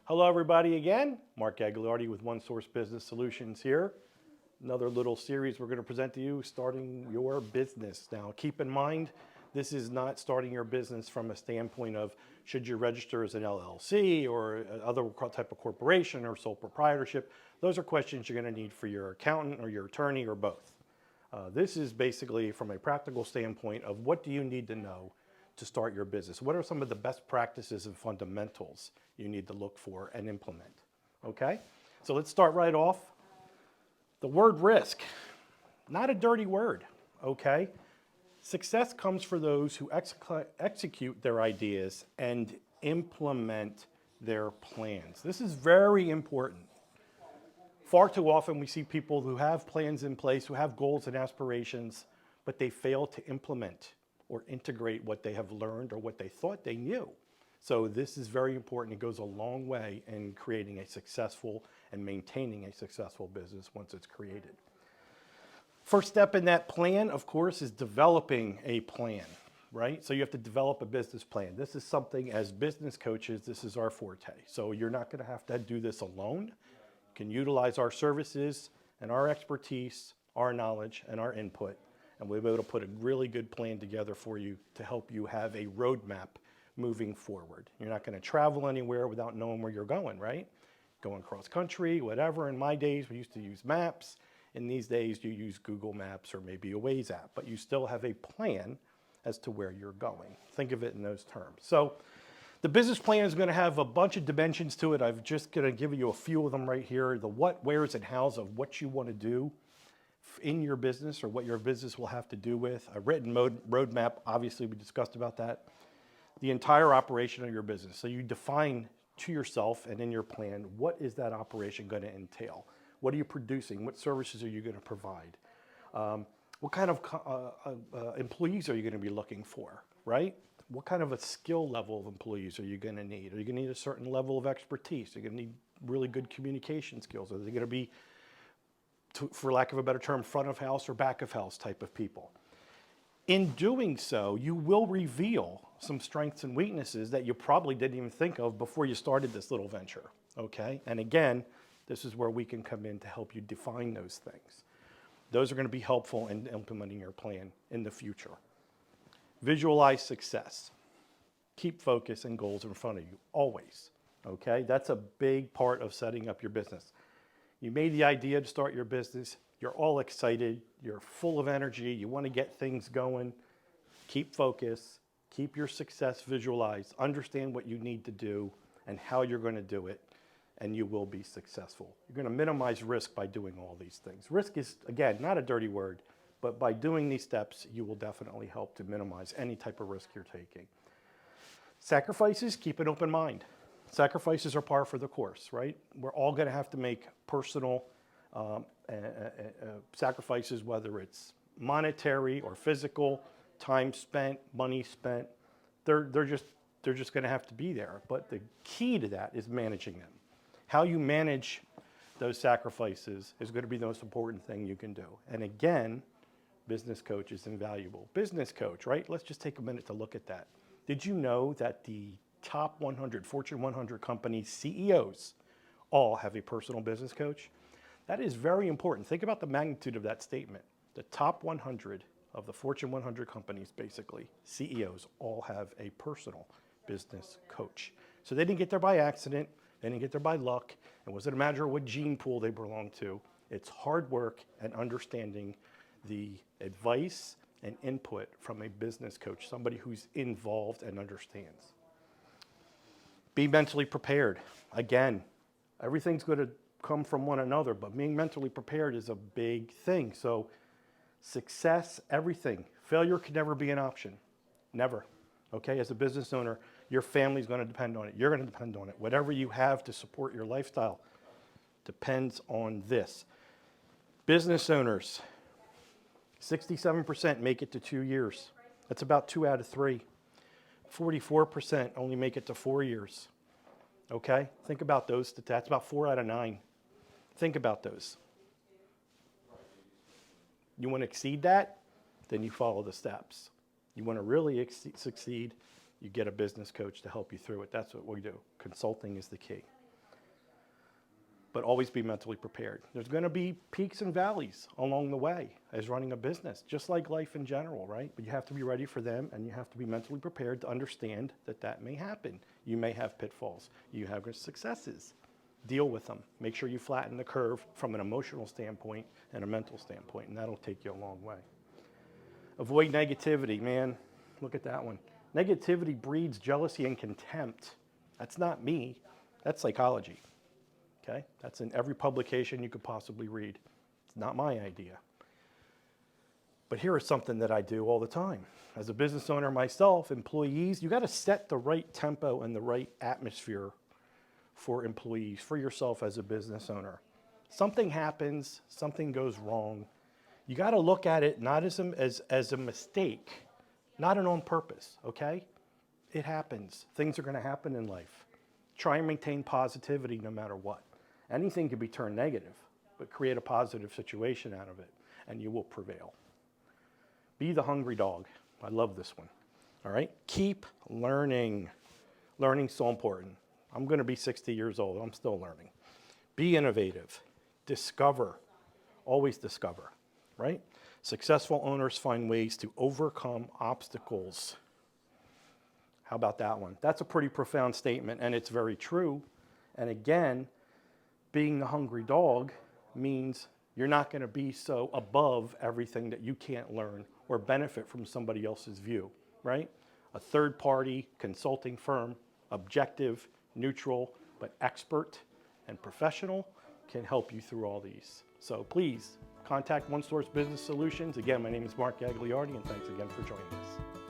Hello everybody again. Mark Aguilardi with OneSource Business Solutions here. Another little series we're going to present to you, starting your business. Now keep in mind, this is not starting your business from a standpoint of should you register as an LLC or other type of corporation or sole proprietorship. Those are questions you're going to need for your accountant or your attorney or both. This is basically from a practical standpoint of what do you need to know to start your business? What are some of the best practices and fundamentals you need to look for and implement? Okay, so let's start right off. The word risk, not a dirty word, okay? Success comes for those who execute their ideas and implement their plans. This is very important. Far too often we see people who have plans in place, who have goals and aspirations, but they fail to implement or integrate what they have learned or what they thought they knew. So this is very important. It goes a long way in creating a successful and maintaining a successful business once it's created. First step in that plan, of course, is developing a plan, right? So you have to develop a business plan. This is something as business coaches, this is our forte. So you're not going to have to do this alone. You can utilize our services and our expertise, our knowledge, and our input, and we'll be able to put a really good plan together for you to help you have a roadmap moving forward. You're not going to travel anywhere without knowing where you're going, right? Going cross country, whatever. In my days, we used to use maps. In these days, you use Google Maps or maybe a Waze app, but you still have a plan as to where you're going. Think of it in those terms. So the business plan is going to have a bunch of dimensions to it. I'm just going to give you a few of them right here. The what, where's, and how's of what you want to do in your business or what your business will have to do with. A written roadmap, obviously we discussed about that. The entire operation of your business. So you define to yourself and in your plan, what is that operation going to entail? What are you producing? What services are you going to provide? What kind of employees are you going to be looking for, right? What kind of a skill level of employees are you going to need? Are you going to need a certain level of expertise? Are you going to need really good communication skills? Are they going to be, for lack of a better term, front of house or back of house type of people? In doing so, you will reveal some strengths and weaknesses that you probably didn't even think of before you started this little venture, okay? And again, this is where we can come in to help you define those things. Those are going to be helpful in implementing your plan in the future. Visualize success. Keep focus and goals in front of you, always, okay? That's a big part of setting up your business. You made the idea to start your business. You're all excited. You're full of energy. You want to get things going. Keep focus. Keep your success visualized. Understand what you need to do and how you're going to do it, and you will be successful. You're going to minimize risk by doing all these things. Risk is, again, not a dirty word, but by doing these steps, you will definitely help to minimize any type of risk you're taking. Sacrifices, keep an open mind. Sacrifices are par for the course, right? We're all going to have to make personal sacrifices, whether it's monetary or physical, time spent, money spent. They're just going to have to be there. But the key to that is managing them. How you manage those sacrifices is going to be the most important thing you can do. And again, business coach is invaluable. Business coach, right? Let's just take a minute to look at that. Did you know that the top 100 Fortune 100 companies CEOs all have a personal business coach? That is very important. Think about the magnitude of that statement. The top 100 of the Fortune 100 companies, basically, CEOs, all have a personal business coach. So they didn't get there by accident. They didn't get there by luck. It wasn't a matter of what gene pool they belonged to. It's hard work and understanding the advice and input from a business coach, somebody who's involved and understands. Be mentally prepared. Again, everything's going to come from one another, but being mentally prepared is a big thing. So success, everything. Failure could never be an option. Never. Okay, as a business owner, your family's going to depend on it. You're going to depend on it. Whatever you have to support your lifestyle depends on this. Business owners, 67% make it to 2 years. That's about 2 out of 3. 44% only make it to 4 years. Okay, think about those stats. That's about 4 out of 9. Think about those. You want to exceed that? Then you follow the steps. You want to really succeed? You get a business coach to help you through it. That's what we do. Consulting is the key. but always be mentally prepared. There's going to be peaks and valleys along the way as running a business, just like life in general, right? But you have to be ready for them, and you have to be mentally prepared to understand that that may happen. You may have pitfalls. You have successes. Deal with them. Make sure you flatten the curve from an emotional standpoint and a mental standpoint, and that'll take you a long way. Avoid negativity, man. Look at that one. Negativity breeds jealousy and contempt. That's not me. That's psychology. Okay? That's in every publication you could possibly read. It's not my idea. But here is something that I do all the time. As a business owner myself, employees, you got to set the right tempo and the right atmosphere for employees, for yourself as a business owner. Something happens, something goes wrong. You got to look at it not as a mistake, not an on purpose, okay? It happens. Things are going to happen in life. Try and maintain positivity no matter what. Anything can be turned negative, but create a positive situation out of it, and you will prevail. Be the hungry dog. I love this one. All right? Keep learning. Learning's so important. I'm going to be 60 years old. I'm still learning. Be innovative. Discover. Always discover, right? Successful owners find ways to overcome obstacles. How about that one? That's a pretty profound statement, and it's very true. And again, being the hungry dog means you're not going to be so above everything that you can't learn or benefit from somebody else's view, right? A third-party consulting firm, objective, neutral, but expert and professional, can help you through all these. So please contact OneSource Business Solutions. Again, my name is Mark Gagliardi, and thanks again for joining us.